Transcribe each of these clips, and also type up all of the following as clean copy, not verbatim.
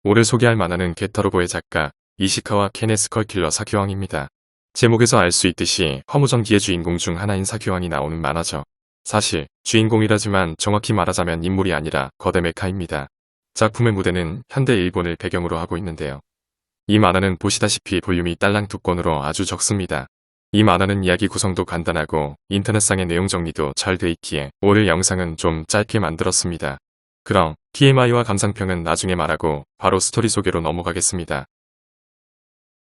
오늘 소개할 만화는 게타로보의 작가 이시카와 케네스 컬킬러 사기왕입니다. 제목에서 알 수 있듯이 허무전기의 주인공 중 하나인 사기왕이 나오는 만화죠. 사실 주인공이라지만 정확히 말하자면 인물이 아니라 거대 메카입니다. 작품의 무대는 현대 일본을 배경으로 하고 있는데요. 이 만화는 보시다시피 볼륨이 딸랑 2권으로 아주 적습니다. 이 만화는 이야기 구성도 간단하고 인터넷상의 내용 정리도 잘 돼 있기에 오늘 영상은 좀 짧게 만들었습니다. 그럼 TMI와 감상평은 나중에 말하고 바로 스토리 소개로 넘어가겠습니다.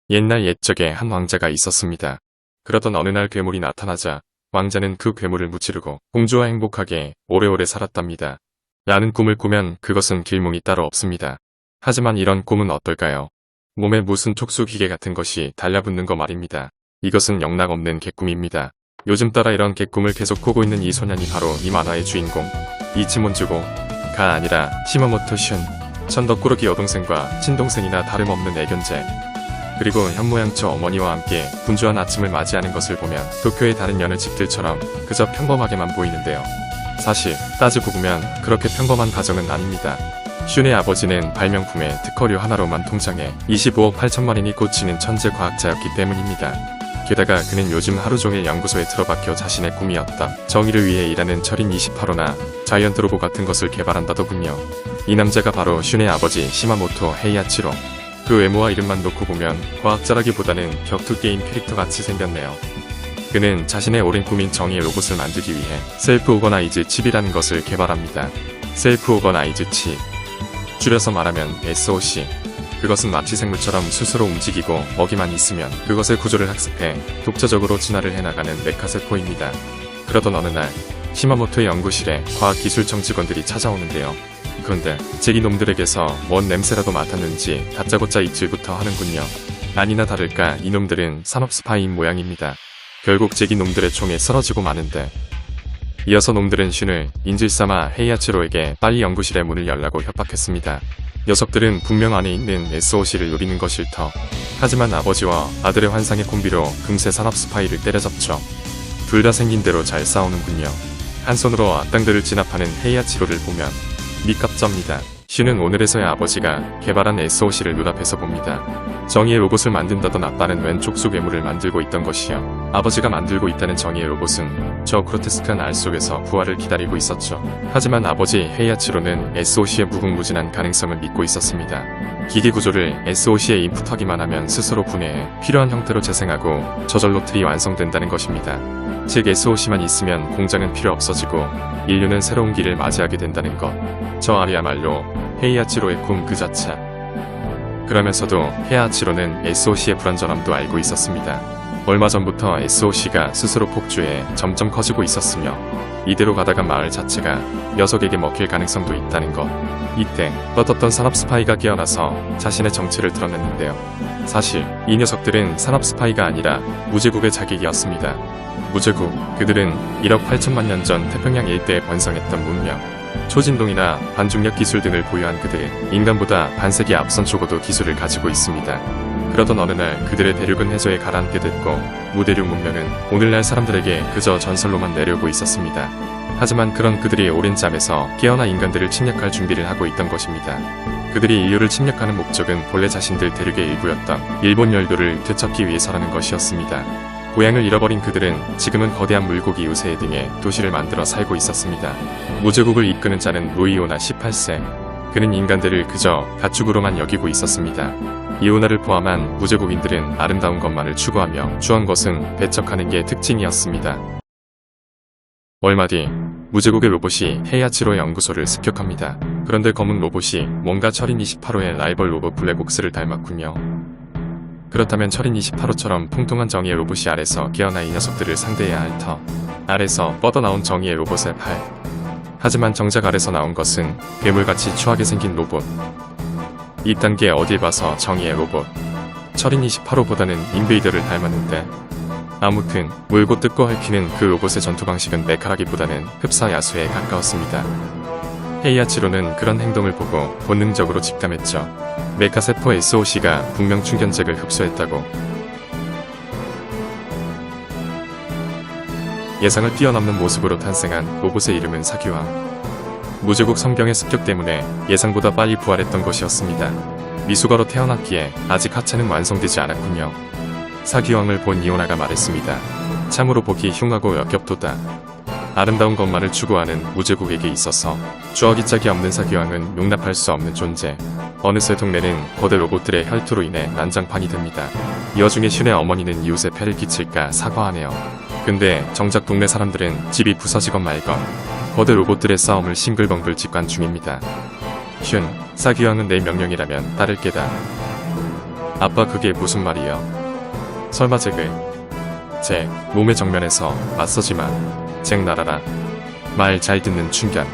옛날 옛적에 한 왕자가 있었습니다. 그러던 어느 날 괴물이 나타나자 왕자는 그 괴물을 무찌르고 공주와 행복하게 오래오래 살았답니다. 라는 꿈을 꾸면 그것은 길몽이 따로 없습니다. 하지만 이런 꿈은 어떨까요? 몸에 무슨 촉수 기계 같은 것이 달라붙는 거 말입니다. 이것은 영락없는 개꿈입니다. 요즘 따라 이런 개꿈을 계속 꾸고 있는 이 소년이 바로 이 만화의 주인공 이치몬주고가 아니라 시마모토 슌. 천덕꾸러기 여동생과 친동생이나 다름없는 애견제. 그리고 현모양처 어머니와 함께 분주한 아침을 맞이하는 것을 보면 도쿄의 다른 여느 집들처럼 그저 평범하게만 보이는데요. 사실 따지고 보면 그렇게 평범한 가정은 아닙니다. 슌의 아버지는 발명품의 특허류 하나로만 통장에 25억 8천만원이 꽂히는 천재 과학자였기 때문입니다. 게다가 그는 요즘 하루종일 연구소에 틀어박혀 자신의 꿈이었던 정의를 위해 일하는 철인 28호나 자이언트 로봇 같은 것을 개발한다더군요. 이 남자가 바로 슌의 아버지 시마모토 헤이아치로. 그 외모와 이름만 놓고 보면 과학자라기보다는 격투게임 캐릭터같이 생겼네요. 그는 자신의 오랜 꿈인 정의의 로봇을 만들기 위해 셀프 오거나이즈 칩이라는 것을 개발합니다. 셀프 오거나이즈 칩. 줄여서 말하면 SOC. 그것은 마치 생물처럼 스스로 움직이고 먹이만 있으면 그것의 구조를 학습해 독자적으로 진화를 해나가는 메카세포입니다. 그러던 어느 날 시마모토의 연구실에 과학기술청 직원들이 찾아오는데요. 그런데 제기놈들에게서 뭔 냄새라도 맡았는지 다짜고짜 입질부터 하는군요. 아니나 다를까 이놈들은 산업 스파이인 모양입니다. 결국 제기놈들의 총에 쓰러지고 마는데 이어서 놈들은 슌을 인질삼아 헤이아치로에게 빨리 연구실의 문을 열라고 협박했습니다. 녀석들은 분명 안에 있는 SOC를 노리는 것일 터. 하지만 아버지와 아들의 환상의 콤비로 금세 산업 스파이를 때려잡죠. 둘 다 생긴 대로 잘 싸우는군요. 한 손으로 악당들을 진압하는 헤이아치로를 보면 미깝접니다. 슌은 오늘에서야 아버지가 개발한 SOC를 눈앞에서 봅니다. 정의의 로봇을 만든다던 아빠는 왼쪽 수 괴물을 만들고 있던 것이요. 아버지가 만들고 있다는 정의의 로봇은 저 그로테스크한 알 속에서 부활을 기다리고 있었죠. 하지만 아버지 헤이아치로는 SOC의 무궁무진한 가능성을 믿고 있었습니다. 기계 구조를 SOC에 인풋하기만 하면 스스로 분해해 필요한 형태로 재생하고 저절로 틀이 완성된다는 것입니다. 즉 SOC만 있으면 공장은 필요 없어지고 인류는 새로운 길을 맞이하게 된다는 것. 저 아리야말로 헤이아치로의 꿈 그 자체. 그러면서도 헤이아치로는 SOC의 불완전함도 알고 있었습니다. 얼마 전부터 SOC가 스스로 폭주해 점점 커지고 있었으며 이대로 가다가 마을 자체가 녀석에게 먹힐 가능성도 있다는 것. 이때 떳떳던 산업 스파이가 깨어나서 자신의 정체를 드러냈는데요. 사실 이 녀석들은 산업 스파이가 아니라 무제국의 자객이었습니다. 무제국, 그들은 1억 8천만 년 전 태평양 일대에 번성했던 문명, 초진동이나 반중력 기술 등을 보유한 그들, 인간보다 반세기 앞선 초고도 기술을 가지고 있습니다. 그러던 어느 날 그들의 대륙은 해저에 가라앉게 됐고 무대륙 문명은 오늘날 사람들에게 그저 전설로만 내려오고 있었습니다. 하지만 그런 그들이 오랜 잠에서 깨어나 인간들을 침략할 준비를 하고 있던 것입니다. 그들이 인류를 침략하는 목적은 본래 자신들 대륙의 일부였던 일본 열도를 되찾기 위해서라는 것이었습니다. 고향을 잃어버린 그들은 지금은 거대한 물고기 요새 등의 도시를 만들어 살고 있었습니다. 무제국을 이끄는 자는 루이오나 18세. 그는 인간들을 그저 가축으로만 여기고 있었습니다. 이오나를 포함한 무제국인들은 아름다운 것만을 추구하며 주한 것은 배척하는 게 특징이었습니다. 얼마 뒤 무제국의 로봇이 헤이아치로 연구소를 습격합니다. 그런데 검은 로봇이 뭔가 철인 28호의 라이벌 로봇 블랙옥스를 닮았군요. 그렇다면 철인 28호처럼 통통한 정의의 로봇이 아래서 깨어나 이 녀석들을 상대해야 할 터. 아래서 뻗어나온 정의의 로봇의 팔. 하지만 정작 아래서 나온 것은 괴물같이 추하게 생긴 로봇. 이딴 게 어딜 봐서 정의의 로봇. 철인 28호보다는 인베이더를 닮았는데. 아무튼 물고 뜯고 핥히는 그 로봇의 전투 방식은 메카라기보다는 흡사 야수에 가까웠습니다. 헤이아치로는 그런 행동을 보고 본능적으로 직감했죠. 메카세포 SOC가 분명 충견잭을 흡수했다고. 예상을 뛰어넘는 모습으로 탄생한 로봇의 이름은 사기왕. 무제국 성경의 습격 때문에 예상보다 빨리 부활했던 것이었습니다. 미숙아로 태어났기에 아직 하체는 완성되지 않았군요. 사기왕을 본 이오나가 말했습니다. 참으로 보기 흉하고 역겹도다. 아름다운 것만을 추구하는 무제국에게 있어서 추억이 짝이 없는 사기왕은 용납할 수 없는 존재. 어느새 동네는 거대 로봇들의 혈투로 인해 난장판이 됩니다. 이 와중에 슌의 어머니는 이웃에 폐를 끼칠까 사과하네요. 근데 정작 동네 사람들은 집이 부서지건 말건 거대 로봇들의 싸움을 싱글벙글 직관 중입니다. 슌, 사기왕은 내 명령이라면 따를 게다. 아빠 그게 무슨 말이여? 설마 제 몸의 정면에서 맞서지마. 잭 날아라. 말 잘 듣는 춘견.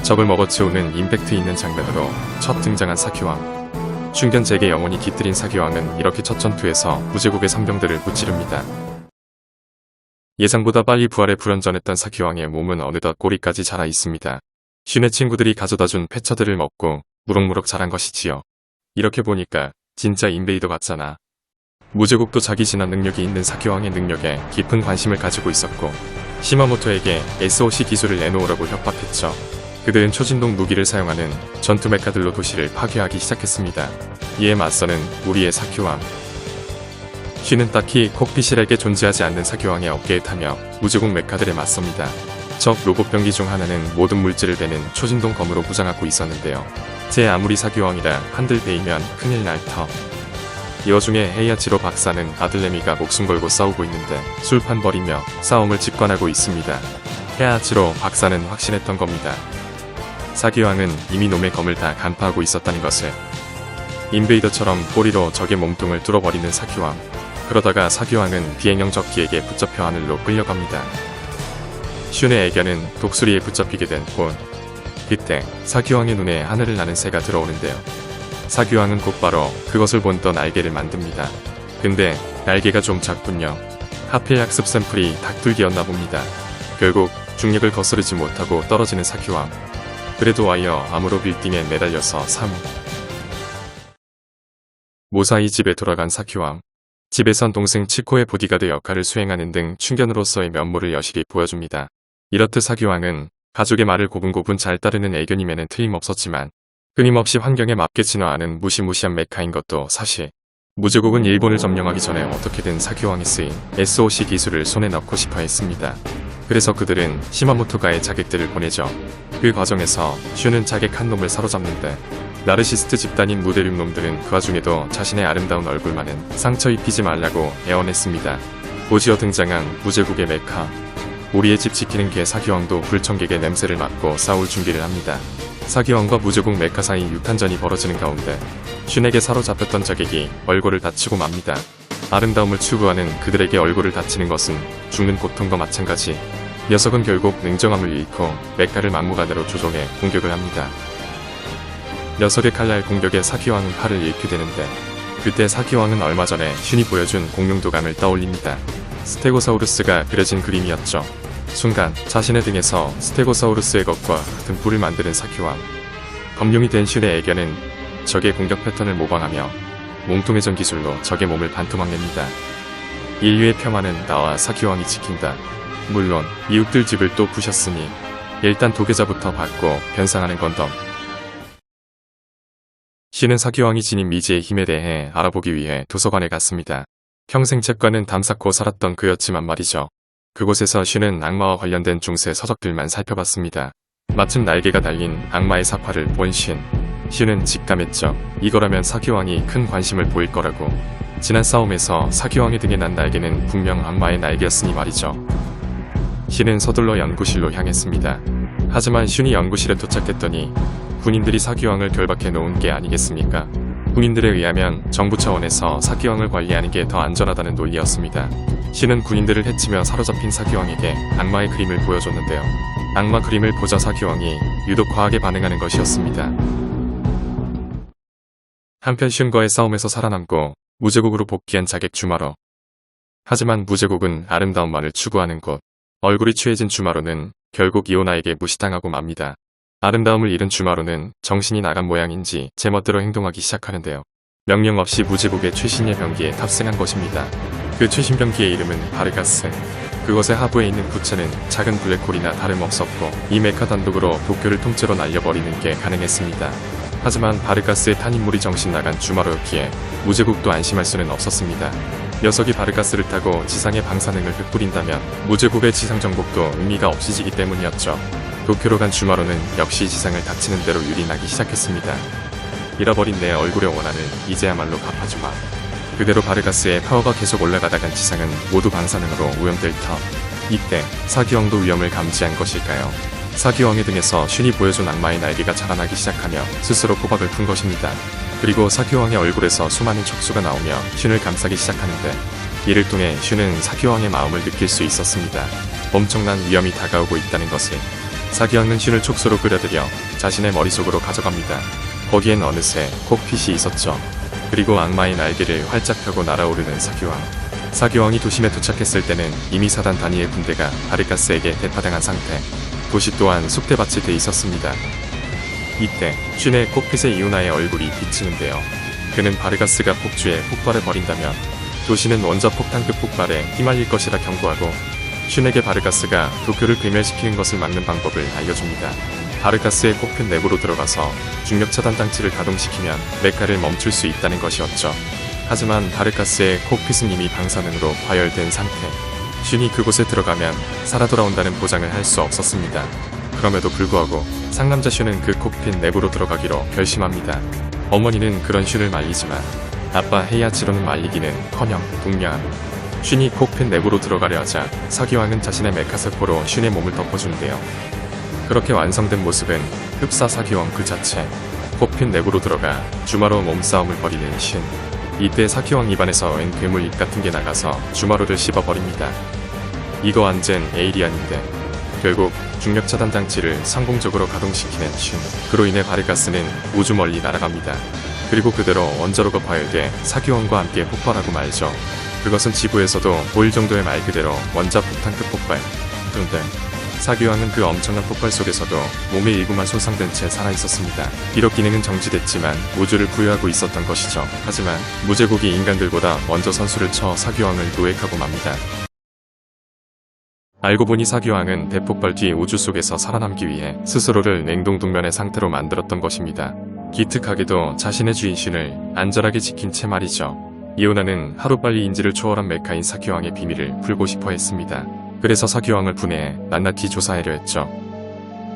적을 먹어치우는 임팩트 있는 장면으로 첫 등장한 사기왕. 춘견 잭의 영혼이 깃들인 사기왕은 이렇게 첫 전투에서 무제국의 상병들을 무찌릅니다. 예상보다 빨리 부활에 불연전했던 사기왕의 몸은 어느덧 꼬리까지 자라 있습니다. 슌의 친구들이 가져다준 패처들을 먹고 무럭무럭 자란 것이지요. 이렇게 보니까 진짜 인베이더 같잖아. 무제국도 자기 진화 능력이 있는 사기왕의 능력에 깊은 관심을 가지고 있었고 시마모토에게 SOC 기술을 내놓으라고 협박했죠. 그들은 초진동 무기를 사용하는 전투 메카들로 도시를 파괴하기 시작했습니다. 이에 맞서는 우리의 사기왕. 슌은 딱히 콕피실에게 존재하지 않는 사기왕의 어깨에 타며 무제국 메카들에 맞섭니다. 적 로봇 병기 중 하나는 모든 물질을 베는 초진동 검으로 무장하고 있었는데요. 제 아무리 사기왕이라 한들 베이면 큰일 날 터. 이 와중에 헤이아치로 박사는 아들레미가 목숨 걸고 싸우고 있는데 술판 벌이며 싸움을 직관하고 있습니다. 헤이아치로 박사는 확신했던 겁니다. 사기왕은 이미 놈의 검을 다 간파하고 있었다는 것을. 인베이더처럼 꼬리로 적의 몸통을 뚫어버리는 사기왕. 그러다가 사기왕은 비행형 적기에게 붙잡혀 하늘로 끌려갑니다. 슌의 애견은 독수리에 붙잡히게 된 본. 그때 사기왕의 눈에 하늘을 나는 새가 들어오는데요. 사기왕은 곧바로 그것을 본떠 날개를 만듭니다. 근데 날개가 좀 작군요. 하필 학습 샘플이 닭둘기였나 봅니다. 결국 중력을 거스르지 못하고 떨어지는 사기왕. 그래도 와이어 암으로 빌딩에 매달려서 무사히 집에 돌아간 사기왕. 집에선 동생 치코의 보디가드 역할을 수행하는 등 춘견으로서의 면모를 여실히 보여줍니다. 이렇듯 사기왕은 가족의 말을 고분고분 잘 따르는 애견임에는 틀림없었지만 끊임없이 환경에 맞게 진화하는 무시무시한 메카인 것도 사실. 무제국은 일본을 점령하기 전에 어떻게든 사기왕이 쓰인 SOC 기술을 손에 넣고 싶어 했습니다. 그래서 그들은 시마모토가의 자객들을 보내죠. 그 과정에서 슌은 자객 한 놈을 사로잡는데 나르시스트 집단인 무대륙 놈들은 그 와중에도 자신의 아름다운 얼굴만은 상처 입히지 말라고 애원했습니다. 곧이어 등장한 무제국의 메카. 우리의 집 지키는 개 사기왕도 불청객의 냄새를 맡고 싸울 준비를 합니다. 사기왕과 무제국 메카 사이 육탄전이 벌어지는 가운데 슌에게 사로잡혔던 자객이 얼굴을 다치고 맙니다. 아름다움을 추구하는 그들에게 얼굴을 다치는 것은 죽는 고통과 마찬가지. 녀석은 결국 냉정함을 잃고 메카를 막무가내로 조종해 공격을 합니다. 녀석의 칼날 공격에 사기왕은 팔을 잃게 되는데 그때 사기왕은 얼마 전에 슌이 보여준 공룡도감을 떠올립니다. 스테고사우루스가 그려진 그림이었죠. 순간 자신의 등에서 스테고사우루스의 것과 같은 뿔을 만드는 사기왕. 검룡이 된 슌의 애견은 적의 공격 패턴을 모방하며 몸통회전 기술로 적의 몸을 반토막냅니다. 인류의 평화는 나와 사기왕이 지킨다. 물론 이웃들 집을 또 부셨으니 일단 도계자부터 받고 변상하는 건덤. 슌은 사기왕이 지닌 미지의 힘에 대해 알아보기 위해 도서관에 갔습니다. 평생 책과는 담쌓고 살았던 그였지만 말이죠. 그곳에서 슌은 악마와 관련된 중세 서적들만 살펴봤습니다. 마침 날개가 달린 악마의 사파를 본 슌은 직감했죠. 이거라면 사기왕이 큰 관심을 보일 거라고. 지난 싸움에서 사기왕의 등에 난 날개는 분명 악마의 날개였으니 말이죠. 슌은 서둘러 연구실로 향했습니다. 하지만 슌이 연구실에 도착했더니 군인들이 사기왕을 결박해 놓은 게 아니겠습니까? 군인들에 의하면 정부 차원에서 사기왕을 관리하는 게 더 안전하다는 논리였습니다. 슌은 군인들을 해치며 사로잡힌 사기왕에게 악마의 그림을 보여줬는데요. 악마 그림을 보자 사기왕이 유독 과하게 반응하는 것이었습니다. 한편 슌과의 싸움에서 살아남고 무제국으로 복귀한 자객 주마로. 하지만 무제국은 아름다움만을 추구하는 곳. 얼굴이 취해진 주마로는 결국 이오나에게 무시당하고 맙니다. 아름다움을 잃은 주마로는 정신이 나간 모양인지 제멋대로 행동하기 시작하는데요. 명령 없이 무제국의 최신의 병기에 탑승한 것입니다. 그 최신 병기의 이름은 바르가스. 그것의 하부에 있는 부체는 작은 블랙홀이나 다름없었고 이 메카 단독으로 도쿄를 통째로 날려버리는 게 가능했습니다. 하지만 바르가스의 탄인물이 정신 나간 주마로였기에 무제국도 안심할 수는 없었습니다. 녀석이 바르가스를 타고 지상의 방사능을 흩뿌린다면 무제국의 지상 정복도 의미가 없어지기 때문이었죠. 도쿄로 간 주마로는 역시 지상을 닥치는 대로 유린하기 시작했습니다. 잃어버린 내 얼굴의 원한을 이제야말로 갚아주마. 그대로 바르가스의 파워가 계속 올라가다간 지상은 모두 방사능으로 오염될 터. 이때 사기왕도 위험을 감지한 것일까요? 사기왕의 등에서 슌이 보여준 악마의 날개가 자라나기 시작하며 스스로 포박을 푼 것입니다. 그리고 사기왕의 얼굴에서 수많은 척수가 나오며 슌을 감싸기 시작하는데 이를 통해 슌은 사기왕의 마음을 느낄 수 있었습니다. 엄청난 위험이 다가오고 있다는 것을. 사기왕은 슌을 촉수로 끌어들여 자신의 머릿속으로 가져갑니다. 거기엔 어느새 콕핏이 있었죠. 그리고 악마의 날개를 활짝 펴고 날아오르는 사기왕. 사기왕이 도심에 도착했을 때는 이미 사단 단위의 군대가 바르가스에게 대파당한 상태. 도시 또한 쑥대밭이 돼 있었습니다. 이때 슌의 콕핏의 이오나의 얼굴이 비치는데요. 그는 바르가스가 폭주해 폭발을 벌인다면 도시는 원자 폭탄급 폭발에 휘말릴 것이라 경고하고 슌에게 바르가스가 도쿄를 괴멸시키는 것을 막는 방법을 알려줍니다. 바르가스의 콕핏 내부로 들어가서 중력 차단 장치를 가동시키면 메카를 멈출 수 있다는 것이었죠. 하지만 바르가스의 콕핏은 이미 방사능으로 과열된 상태. 슌이 그곳에 들어가면 살아 돌아온다는 보장을 할 수 없었습니다. 그럼에도 불구하고 상남자 슌은 그 콕핏 내부로 들어가기로 결심합니다. 어머니는 그런 슌을 말리지만 아빠 헤이아치로는 말리기는커녕 동료함. 슌이 콕핏 내부로 들어가려 하자 사기왕은 자신의 메카세포로 슌의 몸을 덮어주는데요. 그렇게 완성된 모습은 흡사 사기왕 그 자체. 콕핏 내부로 들어가 주마로 몸싸움을 벌이는 슌. 이때 사기왕 입안에서 웬 괴물 입 같은 게 나가서 주마로를 씹어버립니다. 이거 완전 에이리언인데. 결국 중력 차단 장치를 성공적으로 가동시키는 슌. 그로 인해 바르가스는 우주 멀리 날아갑니다. 그리고 그대로 원자로가 파열돼 사기왕과 함께 폭발하고 말죠. 그것은 지구에서도 보일 정도의 말 그대로 원자 폭탄급 폭발. 그런데 사기왕은 그 엄청난 폭발 속에서도 몸의 일부만 손상된 채 살아있었습니다. 비록 기능은 정지됐지만 우주를 부여하고 있었던 것이죠. 하지만 무제국이 인간들보다 먼저 선수를 쳐 사기왕을 노획하고 맙니다. 알고 보니 사기왕은 대폭발 뒤 우주 속에서 살아남기 위해 스스로를 냉동동면의 상태로 만들었던 것입니다. 기특하게도 자신의 주인 슌을 안전하게 지킨 채 말이죠. 이오나는 하루빨리 인지를 초월한 메카인 사기왕의 비밀을 풀고 싶어 했습니다. 그래서 사기왕을 분해해 낱낱이 조사하려 했죠.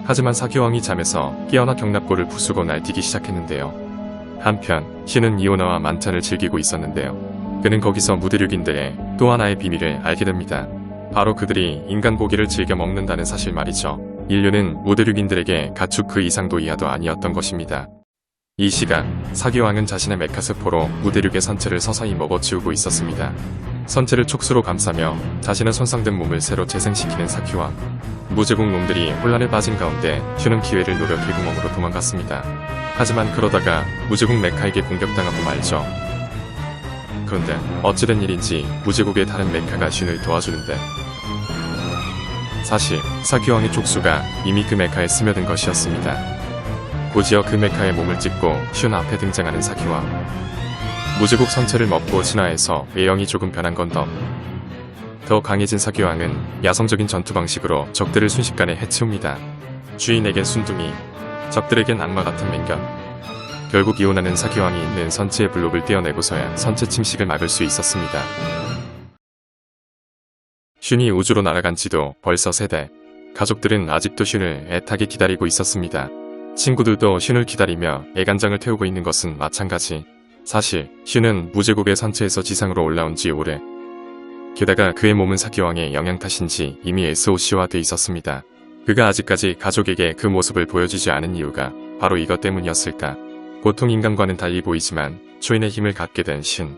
하지만 사기왕이 잠에서 깨어나 경납고를 부수고 날뛰기 시작했는데요. 한편 슌은 이오나와 만찬을 즐기고 있었는데요. 그는 거기서 무대륙인들의 또 하나의 비밀을 알게 됩니다. 바로 그들이 인간 고기를 즐겨 먹는다는 사실 말이죠. 인류는 무대륙인들에게 가축 그 이상도 이하도 아니었던 것입니다. 이 시각 사기왕은 자신의 메카스포로 무대륙의 선체를 서서히 먹어치우고 있었습니다. 선체를 촉수로 감싸며 자신의 손상된 몸을 새로 재생시키는 사기왕. 무제국 놈들이 혼란에 빠진 가운데 슌은 기회를 노려 길구멍으로 도망갔습니다. 하지만 그러다가 무제국 메카에게 공격당하고 말죠. 그런데 어찌된 일인지 무제국의 다른 메카가 슌을 도와주는데 사실 사기왕의 촉수가 이미 그 메카에 스며든 것이었습니다. 곧이어 그 메카의 몸을 찍고 슌 앞에 등장하는 사기왕. 무제국 선체를 먹고 진화해서 외형이 조금 변한 건 더 강해진 사기왕은 야성적인 전투 방식으로 적들을 순식간에 해치웁니다. 주인에겐 순둥이, 적들에겐 악마 같은 맹견. 결국 이오나는 사기왕이 있는 선체의 블록을 떼어내고서야 선체 침식을 막을 수 있었습니다. 슌이 우주로 날아간 지도 벌써 3대. 가족들은 아직도 슌을 애타게 기다리고 있었습니다. 친구들도 슌을 기다리며 애간장을 태우고 있는 것은 마찬가지. 사실 슌은 무제국의 선체에서 지상으로 올라온 지 오래. 게다가 그의 몸은 사기왕의 영향 탓인지 이미 SOC화돼 있었습니다. 그가 아직까지 가족에게 그 모습을 보여주지 않은 이유가 바로 이것 때문이었을까. 보통 인간과는 달리 보이지만 초인의 힘을 갖게 된 슌.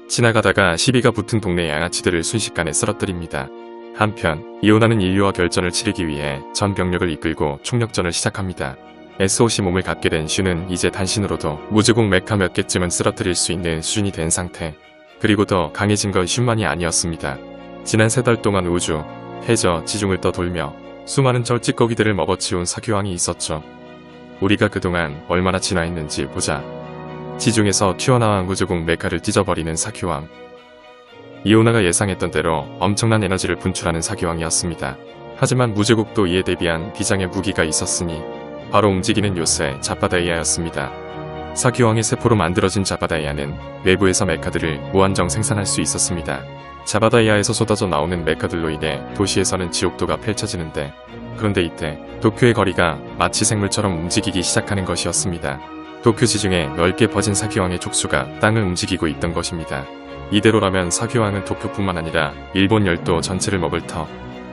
지나가다가 시비가 붙은 동네 양아치들을 순식간에 쓰러뜨립니다. 한편 이오나는 인류와 결전을 치르기 위해 전 병력을 이끌고 총력전을 시작합니다. SOC 몸을 갖게 된 슌은 이제 단신으로도 무제국 메카 몇 개쯤은 쓰러뜨릴 수 있는 수준이 된 상태. 그리고 더 강해진 건 슌만이 아니었습니다. 지난 3달 동안 우주, 해저, 지중을 떠돌며 수많은 절찌꺼기들을 먹어치운 사기왕이 있었죠. 우리가 그동안 얼마나 진화했는지 보자. 지중에서 튀어나온 무제국 메카를 찢어버리는 사기왕. 이오나가 예상했던 대로 엄청난 에너지를 분출하는 사기왕이었습니다. 하지만 무제국도 이에 대비한 비장의 무기가 있었으니 바로 움직이는 요새 자파다이아였습니다. 사기왕의 세포로 만들어진 자바다이아는 외부에서 메카들을 무한정 생산할 수 있었습니다. 자바다이아에서 쏟아져 나오는 메카들로 인해 도시에서는 지옥도가 펼쳐지는데, 그런데 이때 도쿄의 거리가 마치 생물처럼 움직이기 시작하는 것이었습니다. 도쿄 지중해 넓게 퍼진 사기왕의 촉수가 땅을 움직이고 있던 것입니다. 이대로라면 사기왕은 도쿄뿐만 아니라 일본 열도 전체를 먹을 터,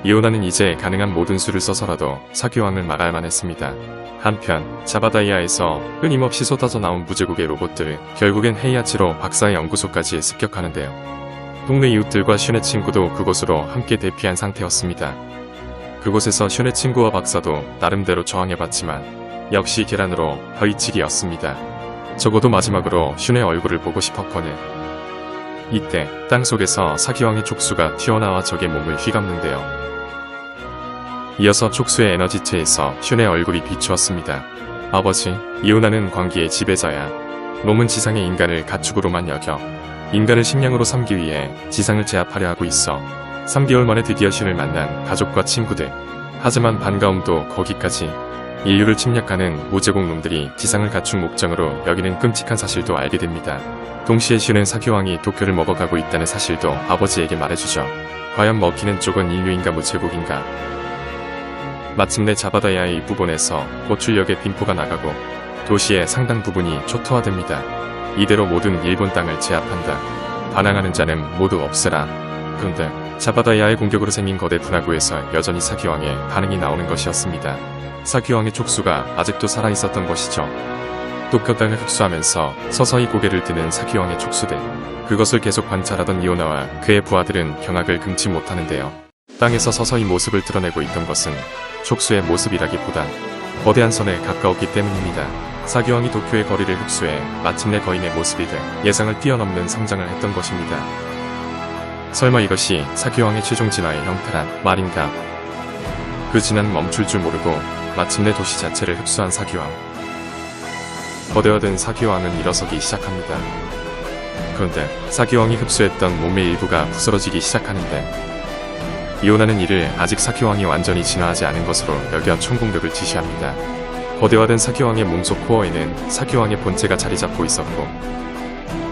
이오나는 이제 가능한 모든 수를 써서라도 사기왕을 막아야만 했습니다. 한편 자바다이아에서 끊임없이 쏟아져 나온 무제국의 로봇들을 결국엔 헤이아치로 박사의 연구소까지 습격하는데요. 동네 이웃들과 슌의 친구도 그곳으로 함께 대피한 상태였습니다. 그곳에서 슌의 친구와 박사도 나름대로 저항해봤지만 역시 계란으로 허이치기였습니다. 적어도 마지막으로 슌의 얼굴을 보고 싶었거늘. 이때 땅속에서 사기왕의 촉수가 튀어나와 적의 몸을 휘감는데요. 이어서 촉수의 에너지체에서 슌의 얼굴이 비추었습니다. 아버지, 이오나는 광기의 지배자야. 놈은 지상의 인간을 가축으로만 여겨 인간을 식량으로 삼기 위해 지상을 제압하려 하고 있어. 3개월 만에 드디어 슌을 만난 가족과 친구들. 하지만 반가움도 거기까지. 인류를 침략하는 무제국 놈들이 지상을 가축 목장으로 여기는 끔찍한 사실도 알게 됩니다. 동시에 슌은 사기왕이 도쿄를 먹어가고 있다는 사실도 아버지에게 말해주죠. 과연 먹히는 쪽은 인류인가 무제국인가? 마침내 자바다야의 입부분에서 고출력의 빈포가 나가고 도시의 상당 부분이 초토화됩니다. 이대로 모든 일본 땅을 제압한다. 반항하는 자는 모두 없애라. 그런데 자바다야의 공격으로 생긴 거대 분화구에서 여전히 사기왕의 반응이 나오는 것이었습니다. 사기왕의 촉수가 아직도 살아있었던 것이죠. 도쿄 땅을 흡수하면서 서서히 고개를 드는 사기왕의 촉수들. 그것을 계속 관찰하던 이오나와 그의 부하들은 경악을 금치 못하는데요. 땅에서 서서히 모습을 드러내고 있던 것은 촉수의 모습이라기보단 거대한 선에 가까웠기 때문입니다. 사기왕이 도쿄의 거리를 흡수해 마침내 거인의 모습이 돼 예상을 뛰어넘는 성장을 했던 것입니다. 설마 이것이 사기왕의 최종 진화의 형태란 말인가? 그 진화는 멈출 줄 모르고 마침내 도시 자체를 흡수한 사기왕. 거대화된 사기왕은 일어서기 시작합니다. 그런데 사기왕이 흡수했던 몸의 일부가 부스러지기 시작하는데 이오나는 이를 아직 사기왕이 완전히 진화하지 않은 것으로 여겨 총공격을 지시합니다. 거대화된 사기왕의 몸속 코어에는 사기왕의 본체가 자리잡고 있었고,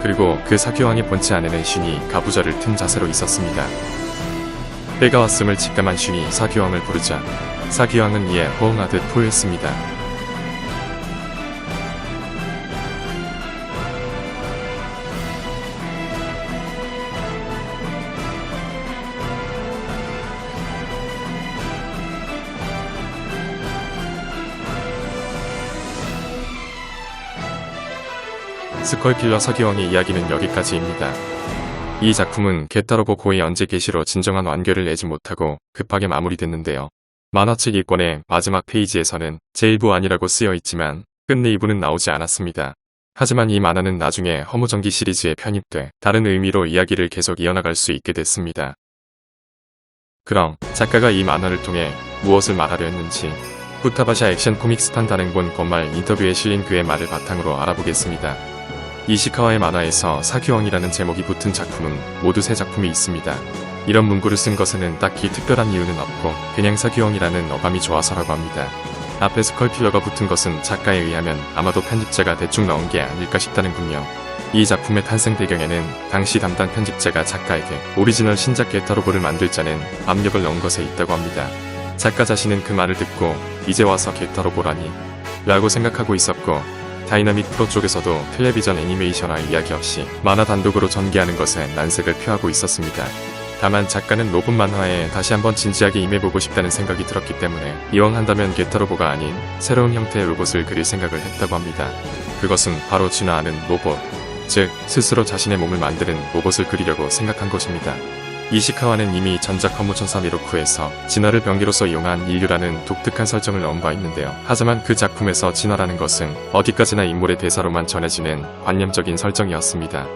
그리고 그 사기왕의 본체 안에는 슌이 가부좌를 튼 자세로 있었습니다. 때가 왔음을 직감한 슌이 사기왕을 부르자 사기왕은 이에 호응하듯 포효했습니다. 스컬킬러 사기왕의 이야기는 여기까지입니다. 이 작품은 게타로보 고의 연재 게시로 진정한 완결을 내지 못하고 급하게 마무리됐는데요. 만화책 1권의 마지막 페이지에서는 제1부 아니라고 쓰여 있지만 끝내 2부는 나오지 않았습니다. 하지만 이 만화는 나중에 허무전기 시리즈에 편입돼 다른 의미로 이야기를 계속 이어나갈 수 있게 됐습니다. 그럼 작가가 이 만화를 통해 무엇을 말하려 했는지 후타바샤 액션 코믹스판 단행본 권말 인터뷰에 실린 그의 말을 바탕으로 알아보겠습니다. 이시카와의 만화에서 사기왕이라는 제목이 붙은 작품은 모두 세 작품이 있습니다. 이런 문구를 쓴 것에는 딱히 특별한 이유는 없고 그냥 사기왕이라는 어감이 좋아서라고 합니다. 앞에 스컬킬러가 붙은 것은 작가에 의하면 아마도 편집자가 대충 넣은 게 아닐까 싶다는군요. 이 작품의 탄생 배경에는 당시 담당 편집자가 작가에게 오리지널 신작 게타로보를 만들자는 압력을 넣은 것에 있다고 합니다. 작가 자신은 그 말을 듣고 이제 와서 게타로보라니 라고 생각하고 있었고, 다이나믹 프로 쪽에서도 텔레비전 애니메이션화 이야기 없이 만화 단독으로 전개하는 것에 난색을 표하고 있었습니다. 다만 작가는 로봇 만화에 다시 한번 진지하게 임해보고 싶다는 생각이 들었기 때문에 이왕 한다면 게타로보가 아닌 새로운 형태의 로봇을 그릴 생각을 했다고 합니다. 그것은 바로 진화하는 로봇, 즉 스스로 자신의 몸을 만드는 로봇을 그리려고 생각한 것입니다. 이시카와는 이미 전작 허무천사 미로쿠에서 진화를 병기로서 이용한 인류라는 독특한 설정을 넣은 바 있는데요. 하지만 그 작품에서 진화라는 것은 어디까지나 인물의 대사로만 전해지는 관념적인 설정이었습니다.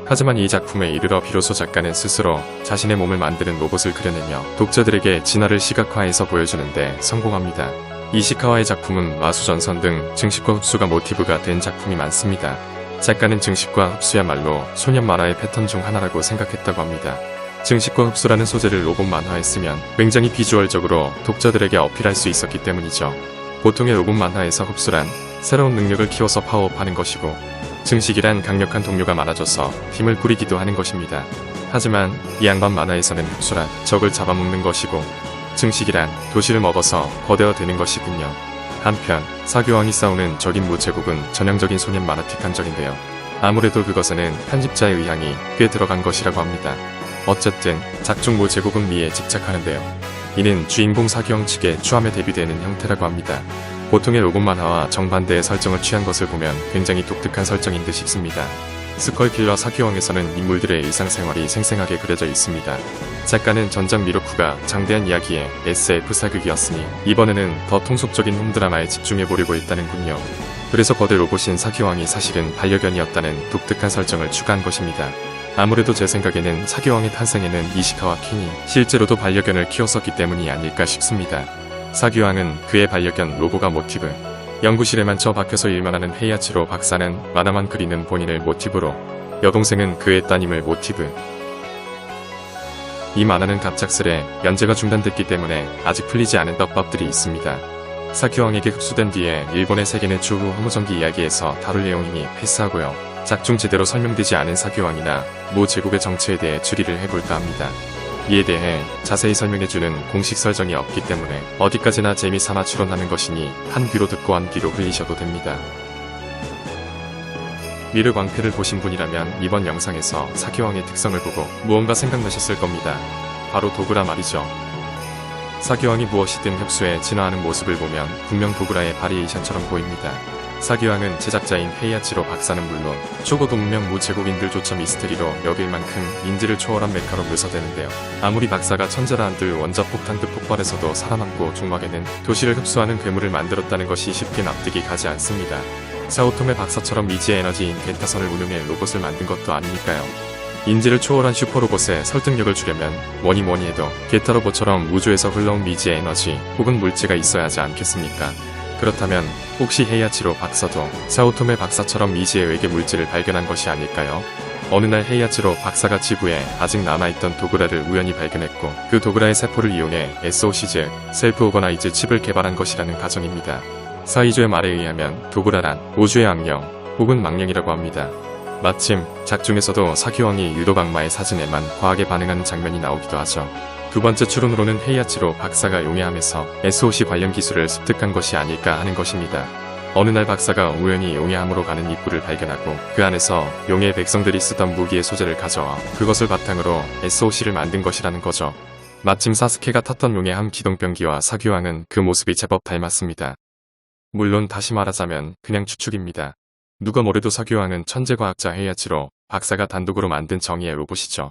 하지만 이 작품에 이르러 비로소 작가는 스스로 자신의 몸을 만드는 로봇을 그려내며 독자들에게 진화를 시각화해서 보여주는데 성공합니다. 이시카와의 작품은 마수전선 등 증식과 흡수가 모티브가 된 작품이 많습니다. 작가는 증식과 흡수야말로 소년 만화의 패턴 중 하나라고 생각했다고 합니다. 증식과 흡수라는 소재를 로봇 만화에 쓰면 굉장히 비주얼적으로 독자들에게 어필할 수 있었기 때문이죠. 보통의 로봇 만화에서 흡수란 새로운 능력을 키워서 파워업하는 것이고, 증식이란 강력한 동료가 많아져서 팀을 꾸리기도 하는 것입니다. 하지만 이 양반 만화에서는 흡수란 적을 잡아먹는 것이고, 증식이란 도시를 먹어서 거대화되는 것이군요. 한편 사교왕이 싸우는 적인 무제국은 전형적인 소년 만화틱한 적인데요. 아무래도 그것에는 편집자의 의향이 꽤 들어간 것이라고 합니다. 어쨌든 작중 무제국은 미에 집착하는데요. 이는 주인공 사교왕 측의 추함에 대비되는 형태라고 합니다. 보통의 로봇 만화와 정반대의 설정을 취한 것을 보면 굉장히 독특한 설정인 듯 싶습니다. 스컬킬러 사교왕에서는 인물들의 일상생활이 생생하게 그려져 있습니다. 작가는 전작 미로쿠가 장대한 이야기의 SF 사극이었으니 이번에는 더 통속적인 홈드라마에 집중해보려고 했다는군요. 그래서 거대 로봇인 사교왕이 사실은 반려견이었다는 독특한 설정을 추가한 것입니다. 아무래도 제 생각에는 사교왕의 탄생에는 이시카와 켄이 실제로도 반려견을 키웠었기 때문이 아닐까 싶습니다. 사교왕은 그의 반려견 로보가 모티브, 연구실에만 처박혀서 일만 하는 헤이아치로 박사는 만화만 그리는 본인을 모티브로, 여동생은 그의 따님을 모티브. 이 만화는 갑작스레 연재가 중단됐기 때문에 아직 풀리지 않은 떡밥들이 있습니다. 사교왕에게 흡수된 뒤에 일본의 세계는 추후 허무전기 이야기에서 다룰 내용이니 패스하고요. 작중 제대로 설명되지 않은 사교왕이나 모 제국의 정체에 대해 추리를 해볼까 합니다. 이에 대해 자세히 설명해주는 공식 설정이 없기 때문에 어디까지나 재미삼아 추론하는 것이니 한 귀로 듣고 한 귀로 흘리셔도 됩니다. 미르 광패를 보신 분이라면 이번 영상에서 사교왕의 특성을 보고 무언가 생각나셨을 겁니다. 바로 도구라 말이죠. 사교왕이 무엇이든 흡수해 진화하는 모습을 보면 분명 도구라의 바리에이션처럼 보입니다. 사교왕은 제작자인 헤이아치로 박사는 물론 초고도 문명 무제국인들조차 미스테리로 여길 만큼 인지를 초월한 메카로 묘사되는데요. 아무리 박사가 천재라 한들 원자 폭탄급 폭발에서도 살아남고 종막에는 도시를 흡수하는 괴물을 만들었다는 것이 쉽게 납득이 가지 않습니다. 사오토메 박사처럼 미지의 에너지인 겐타선을 운용해 로봇을 만든 것도 아니니까요. 인지를 초월한 슈퍼로봇에 설득력을 주려면 뭐니 해도 게타로봇처럼 우주에서 흘러온 미지의 에너지 혹은 물체가 있어야 하지 않겠습니까? 그렇다면 혹시 헤이아치로 박사도 사오토메 박사처럼 미지의 외계 물질을 발견한 것이 아닐까요? 어느 날 헤이아치로 박사가 지구에 아직 남아있던 도그라를 우연히 발견했고 그 도그라의 세포를 이용해 SOC, 셀프 오거나이즈 칩을 개발한 것이라는 가정입니다. 사이조의 말에 의하면 도그라란 우주의 악령 혹은 망령이라고 합니다. 마침 작중에서도 사교왕이 유독 악마의 사진에만 과하게 반응하는 장면이 나오기도 하죠. 두 번째 추론으로는 헤이아치로 박사가 용해함에서 SOC 관련 기술을 습득한 것이 아닐까 하는 것입니다. 어느 날 박사가 우연히 용해함으로 가는 입구를 발견하고 그 안에서 용해의 백성들이 쓰던 무기의 소재를 가져와 그것을 바탕으로 SOC를 만든 것이라는 거죠. 마침 사스케가 탔던 용해함 기동병기와 사교왕은 그 모습이 제법 닮았습니다. 물론 다시 말하자면 그냥 추측입니다. 누가 뭐래도 사교왕은 천재과학자 헤이아치로 박사가 단독으로 만든 정의의 로봇이죠.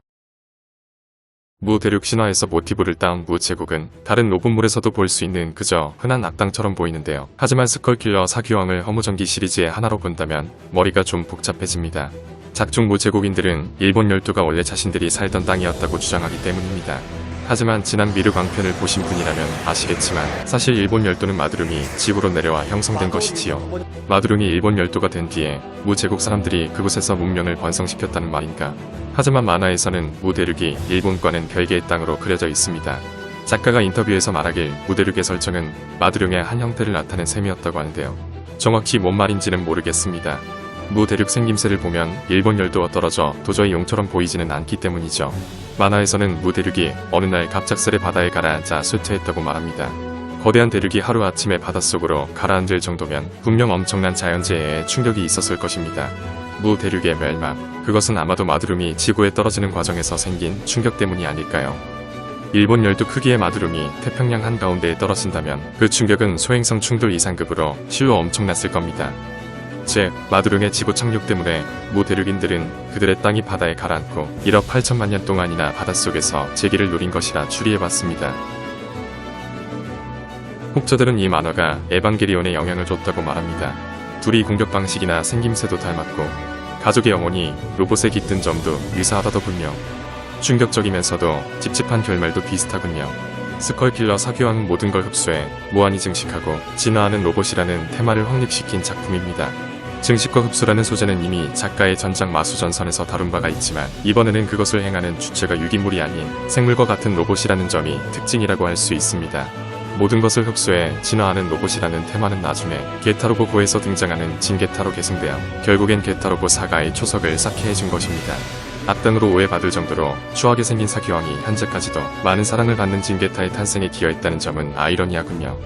무 대륙 신화에서 모티브를 따온 무 제국은 다른 로봇물에서도 볼 수 있는 그저 흔한 악당처럼 보이는데요. 하지만 스컬킬러 사교왕을 허무전기 시리즈의 하나로 본다면 머리가 좀 복잡해집니다. 작중 무 제국인들은 일본 열도가 원래 자신들이 살던 땅이었다고 주장하기 때문입니다. 하지만 지난 미르 광편을 보신 분이라면 아시겠지만 사실 일본 열도는 마두룡이 지구로 내려와 형성된 것이지요. 마두룡이 일본 열도가 된 뒤에 무 제국 사람들이 그곳에서 문명을 번성시켰다는 말인가. 하지만 만화에서는 무 대륙이 일본과는 별개의 땅으로 그려져 있습니다. 작가가 인터뷰에서 말하길 무 대륙의 설정은 마두룡의 한 형태를 나타낸 셈이었다고 하는데요. 정확히 뭔 말인지는 모르겠습니다. 무 대륙 생김새를 보면 일본 열도와 떨어져 도저히 용처럼 보이지는 않기 때문이죠. 만화에서는 무 대륙이 어느 날 갑작스레 바다에 가라앉아 쇠퇴했다고 말합니다. 거대한 대륙이 하루아침에 바닷속으로 가라앉을 정도면 분명 엄청난 자연재해에 충격이 있었을 것입니다. 무 대륙의 멸망, 그것은 아마도 마두룡이 지구에 떨어지는 과정에서 생긴 충격 때문이 아닐까요? 일본 열도 크기의 마두룡이 태평양 한가운데에 떨어진다면 그 충격은 소행성 충돌 이상급으로 실로 엄청났을 겁니다. 즉, 마두룡의 지구 착륙 때문에 무 대륙인들은 그들의 땅이 바다에 가라앉고 1억 8천만 년 동안이나 바닷속에서 재기를 누린 것이라 추리해봤습니다. 혹자들은 이 만화가 에반게리온에 영향을 줬다고 말합니다. 둘이 공격 방식이나 생김새도 닮았고 가족의 영혼이 로봇에 깃든 점도 유사하다더군요. 충격적이면서도 찝찝한 결말도 비슷하군요. 스컬킬러 사교왕은 모든 걸 흡수해 무한히 증식하고 진화하는 로봇이라는 테마를 확립시킨 작품입니다. 증식과 흡수라는 소재는 이미 작가의 전작 마수전선에서 다룬 바가 있지만 이번에는 그것을 행하는 주체가 유기물이 아닌 생물과 같은 로봇이라는 점이 특징이라고 할 수 있습니다. 모든 것을 흡수해 진화하는 로봇이라는 테마는 나중에 게타로보 고에서 등장하는 진게타로 계승되어 결국엔 게타로보 사가의 초석을 쌓게 해준 것입니다. 악당으로 오해받을 정도로 추하게 생긴 사기왕이 현재까지도 많은 사랑을 받는 진게타의 탄생에 기여했다는 점은 아이러니하군요.